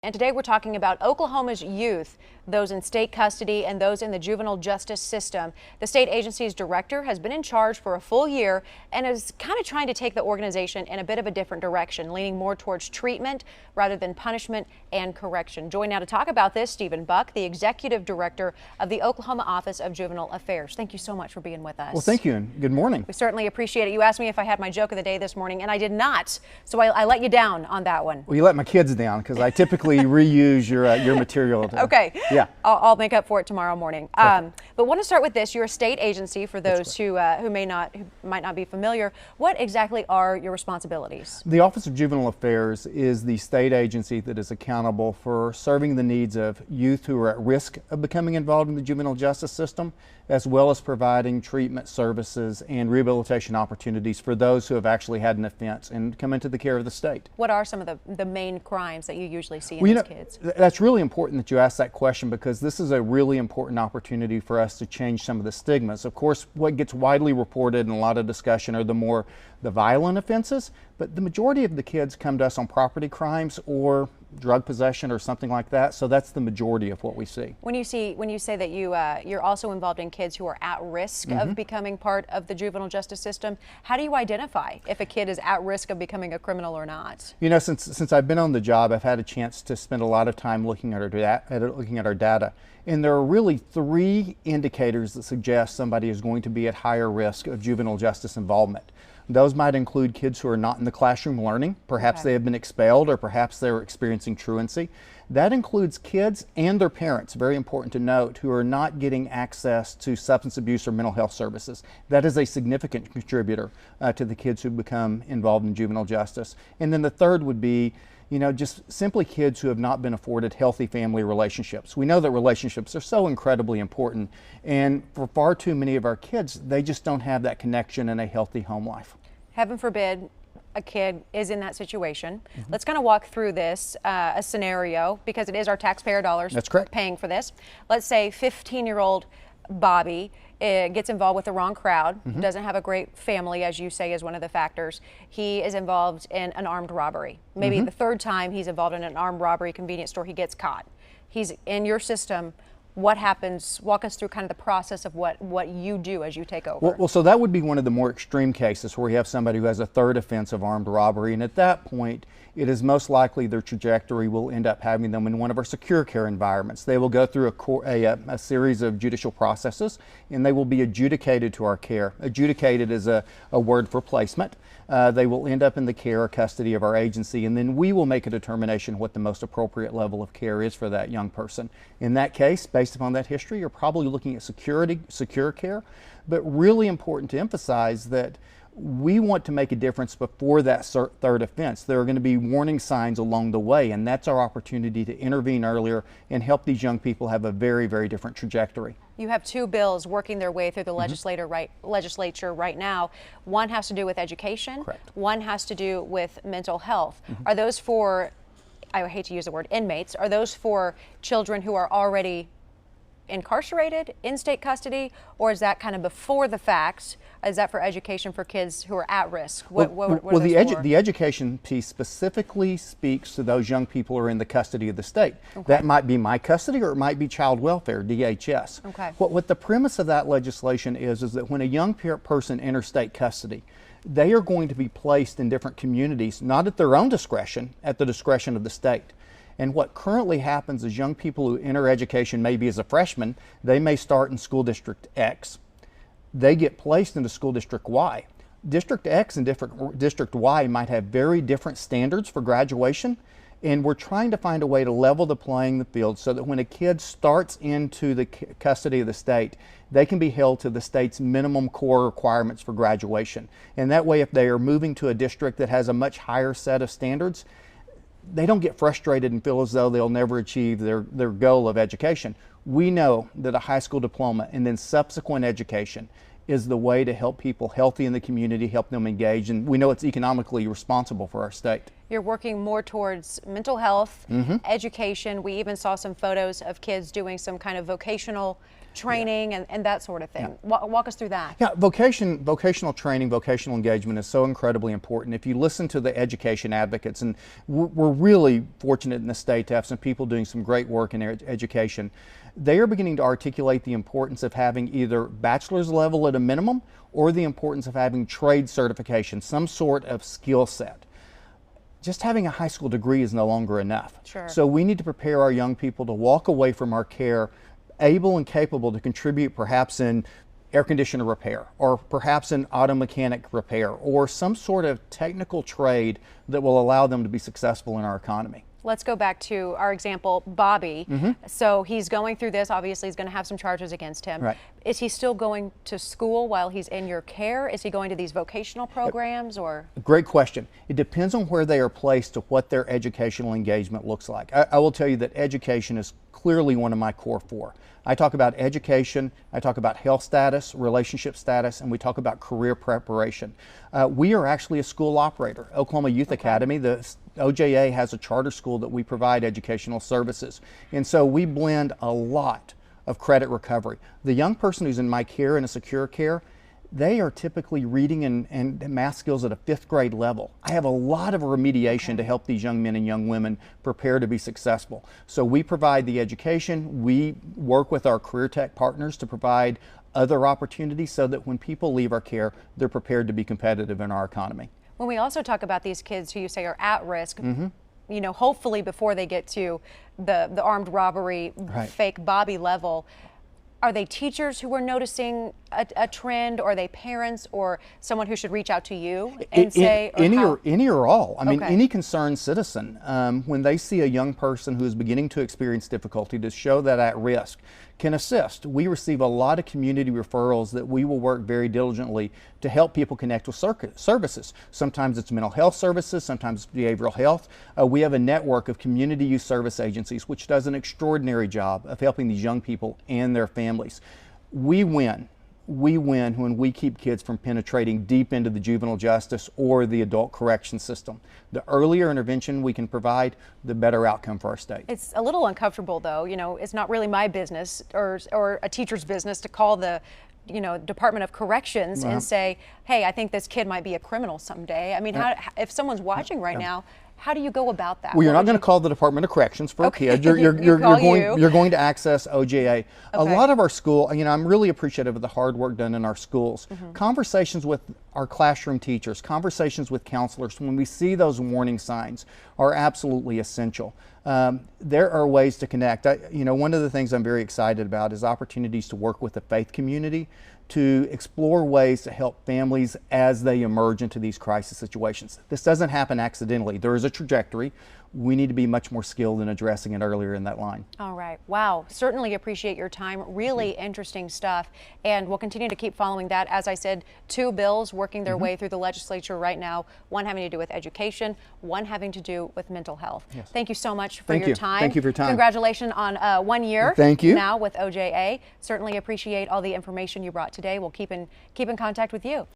And today we're talking about Oklahoma's youth, those in state custody and those in the juvenile justice system. The state agency's director has been in charge for a full year and is kind of trying to take the organization in a bit of a different direction, leaning more towards treatment rather than punishment and correction. Joined now to talk about this, Stephen Buck, the executive director of the Oklahoma Office of Juvenile Affairs. Thank you so much for being with us. Well, thank you, and good morning. We certainly appreciate it. You asked me if I had my joke of the day this morning, and I did not, so I let you down on that one. Well, you let my kids down because I typically reuse your material. Okay. Yeah. I'll make up for it tomorrow morning. But want to start with this. You're a state agency for those who might not be familiar. What exactly are your responsibilities? The Office of Juvenile Affairs is the state agency that is accountable for serving the needs of youth who are at risk of becoming involved in the juvenile justice system, as well as providing treatment services and rehabilitation opportunities for those who have actually had an offense and come into the care of the state. What are some of the main crimes that you usually see in these kids? That's really important that you ask that question, because this is a really important opportunity for us to change some of the stigmas. Of course, what gets widely reported and a lot of discussion are the violent offenses, but the majority of the kids come to us on property crimes or drug possession or something like that. So that's the majority of what we see. When you say that you're also involved in kids who are at risk of becoming part of the juvenile justice system, how do you identify if a kid is at risk of becoming a criminal or not? You know, since I've been on the job, I've had a chance to spend a lot of time looking at our data, and there are really three indicators that suggest somebody is going to be at higher risk of juvenile justice involvement. Those might include kids who are not in the classroom learning. Perhaps they have been expelled, or perhaps they're experiencing truancy. That includes kids and their parents, very important to note, who are not getting access to substance abuse or mental health services. That is a significant contributor to the kids who become involved in juvenile justice. And then the third would be, you know, just simply kids who have not been afforded healthy family relationships. We know that relationships are so incredibly important, and for far too many of our kids, they just don't have that connection in a healthy home life. Heaven forbid a kid is in that situation. Let's kind of walk through this, a scenario, because it is our taxpayer dollars paying for this. Let's say 15-year-old Bobby gets involved with the wrong crowd, doesn't have a great family, as you say, is one of the factors. He is involved in an armed robbery. Maybe the third time he's involved in an armed robbery convenience store, he gets caught. He's in your system. What happens? Walk us through kind of the process of what you do as you take over. Well, so that would be one of the more extreme cases where you have somebody who has a third offense of armed robbery, and at that point, it is most likely their trajectory will end up having them in one of our secure care environments. They will go through a series of judicial processes, and they will be adjudicated to our care. Adjudicated is a word for placement. They will end up in the care or custody of our agency, and then we will make a determination what the most appropriate level of care is for that young person. In that case, based upon that history, you're probably looking at secure care, but really important to emphasize that we want to make a difference before that third offense. There are going to be warning signs along the way, and that's our opportunity to intervene earlier and help these young people have a very, very different trajectory. You have two bills working their way through the legislature right now. One has to do with education. Correct. One has to do with mental health. Are those for, I hate to use the word inmates, are those for children who are already incarcerated in state custody, or is that kind of before the fact? Is that for education for kids who are at risk? The education piece specifically speaks to those young who are in the custody of the state. That might be my custody, or it might be child welfare, DHS. What the premise of that legislation is that when a young person enters state custody, they are going to be placed in different communities, not at their own discretion, at the discretion of the state. And what currently happens is young people who enter education, maybe as a freshman, they may start in school district X. They get placed into school district Y. District X and district Y might have very different standards for graduation, and we're trying to find a way to level the playing field so that when a kid starts into the custody of the state, they can be held to the state's minimum core requirements for graduation. And that way, if they are moving to a district that has a much higher set of standards, they don't get frustrated and feel as though they'll never achieve their goal of education. We know that a high school diploma and then subsequent education is the way to help people healthy in the community, help them engage, and we know it's economically responsible for our state. you're working more towards mental health, education. We even saw some photos of kids doing some kind of vocational training and that sort of thing. Walk us through that. Yeah, vocational training, vocational engagement is so incredibly important. If you listen to the education advocates, and we're really fortunate in the state to have some people doing some great work in education, they are beginning to articulate the importance of having either bachelor's level at a minimum or the importance of having trade certification, some sort of skill set. Just having a high school degree is no longer enough. Sure. So we need to prepare our young people to walk away from our care able and capable to contribute perhaps in air conditioner repair or perhaps in auto mechanic repair or some sort of technical trade that will allow them to be successful in our economy. Let's go back to our example, Bobby. So he's going through this. Obviously, he's going to have some charges against him. Right. Is he still going to school while he's in your care? Is he going to these vocational programs or? Great question. It depends on where they are placed to what their educational engagement looks like. I will tell you that education is clearly one of my core four. I talk about education, I talk about health status, relationship status, and we talk about career preparation. We are actually a school operator. Oklahoma Youth Academy, the OJA has a charter school that we provide educational services. And so we blend a lot of credit recovery. The young person who's in my care and a secure care, they are typically reading and math skills at a 5th grade level. I have a lot of remediation to help these young men and young women prepare to be successful. So we provide the education, we work with our career tech partners to provide other opportunities so that when people leave our care, they're prepared to be competitive in our economy. When we also talk about these kids who you say are at risk, you know, hopefully before they get to the armed robbery, fake Bobby level, are they teachers who are noticing a trend, or are they parents or someone who should reach out to you and say, any or all? I mean, any concerned citizen, when they see a young person who is beginning to experience difficulty, to show that at risk, can assist. We receive a lot of community referrals that we will work very diligently to help people connect with services. Sometimes it's mental health services, sometimes it's behavioral health. We have a network of community youth service agencies which does an extraordinary job of helping these young people and their families. We win when we keep kids from penetrating deep into the juvenile justice or the adult correction system. The earlier intervention we can provide, the better outcome for our state. It's a little uncomfortable though, you know, it's not really my business or a teacher's business to call the Department of Corrections and say, hey, I think this kid might be a criminal someday. I mean, if someone's watching right now, how do you go about that? Well, you're not going to call the Department of Corrections for a kid. You're going to access OJA. A lot of our school, I'm really appreciative of the hard work done in our schools. Conversations with our classroom teachers, conversations with counselors, when we see those warning signs, are absolutely essential. There are ways to connect. One of the things I'm very excited about is opportunities to work with the faith community to explore ways to help families as they emerge into these crisis situations. This doesn't happen accidentally. There is a trajectory. We need to be much more skilled in addressing it earlier in that line. All right. Wow. Certainly appreciate your time. Really interesting stuff. And we'll continue to keep following that. As I said, 2 bills working their way through the legislature right now, one having to do with education, one having to do with mental health. Yes. Thank you so much for your time. Thank you for your time. Congratulations on 1 year. Thank you. Now with OJA. Certainly appreciate all the information you brought today. We'll keep in contact with you.